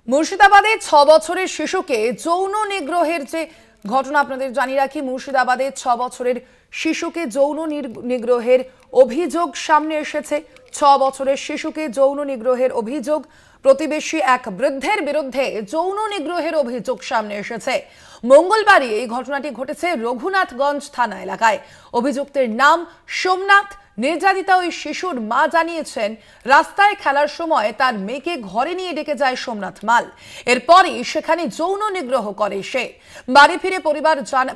মুর্শিদাবাদে ৬ বছরের শিশুকে যৌন নিগ্রহের যে ঘটনা আপনাদের জানিয়ে রাখি। মুর্শিদাবাদে ৬ বছরের শিশুকে যৌন নিগ্রহের অভিযোগ সামনে এসেছে। ৬ বছরের শিশুকে যৌন নিগ্রহের অভিযোগ। প্রতিবেশী এক বৃদ্ধের বিরুদ্ধে যৌন নিগ্রহের অভিযোগ সামনে এসেছে। মঙ্গলবারই এই ঘটনাটি ঘটেছে রঘুনাথগঞ্জ থানা এলাকায়। অভিযুক্তের নাম সোমনাথ। নির্যাতিতা ওই শিশুর মা জানিয়েছেন, রাস্তায় খেলার সময় তার মেয়েকে ঘরে নিয়ে ডেকে যায় সোমনাথ মাল। এরপরই সেখানে যৌন নিগ্রহ করে সে। বাড়ি ফিরে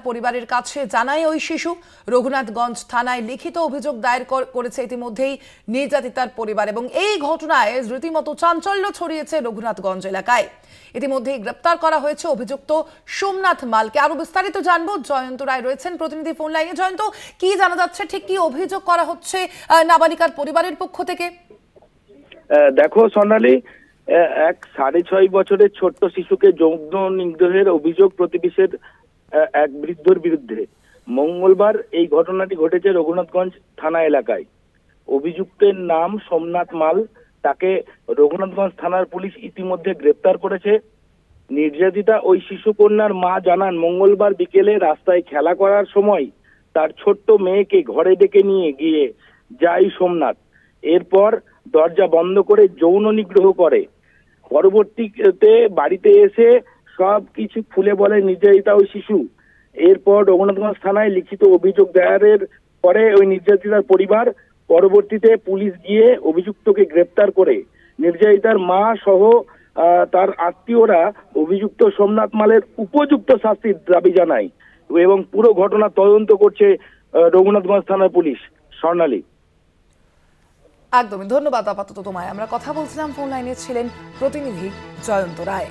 পরিবারের কাছে জানায় ওই শিশু। রঘুনাথগঞ্জ থানায় লিখিত অভিযোগ দায়ের করেছে ইতিমধ্যেই নির্যাতিতার পরিবার এবং এই ঘটনায় রীতিমতো চাঞ্চল্য ছড়িয়েছে রঘুনাথগঞ্জ এলাকায়। ইতিমধ্যেই গ্রেপ্তার করা হয়েছে অভিযুক্ত সোমনাথ মালকে। আরো বিস্তারিত জানবো, জয়ন্ত রায় রয়েছেন প্রতিনিধি ফোন লাইনে। জয়ন্ত, কি জানা যাচ্ছে, ঠিক কি অভিযোগ করা হচ্ছে নাবালিকার পরিবারের পক্ষ থেকে? দেখো সোনালী, এক 6.5 বছরের ছোট্ট শিশুকে যৌন নিগ্রহের অভিযোগ প্রতিবেশীর এক বৃদ্ধর বিরুদ্ধে। মঙ্গলবার এই ঘটনাটি ঘটেছে রঘুনাথগঞ্জ থানা এলাকায়। অভিযুক্তের নাম সোমনাথ মাল। তাকে রঘুনাথগঞ্জ থানার পুলিশ ইতিমধ্যে গ্রেপ্তার করেছে। নির্যাতিতা ওই শিশু কন্যার মা জানান, মঙ্গলবার বিকেলে রাস্তায় খেলা করার সময় তার ছোট্ট মেয়েকে ঘরে ডেকে নিয়ে গিয়ে যায় সোমনাথ। এরপর দরজা বন্ধ করে যৌন নিগ্রহ করে। পরবর্তীতে বাড়িতে এসে সব কিছু খুলে বলে নির্যাতিতা ওই শিশু। এরপর রঘুনাথগঞ্জ থানায় লিখিত অভিযোগ দায়েরের পরে ওই নির্যাতিতার পরিবার। পরবর্তীতে পুলিশ গিয়ে অভিযুক্তকে গ্রেপ্তার করে। নির্যাতিতার মা সহ তার আত্মীয়রা অভিযুক্ত সোমনাথ মালের উপযুক্ত শাস্তির দাবি জানায় এবং পুরো ঘটনা তদন্ত করছে রঘুনাথগঞ্জ থানার পুলিশ। স্বর্ণালী, একদমই ধন্যবাদ আপাতত তোমায়। আমরা কথা বলছিলাম, ফোন লাইনে ছিলেন প্রতিনিধি জয়ন্ত রায়।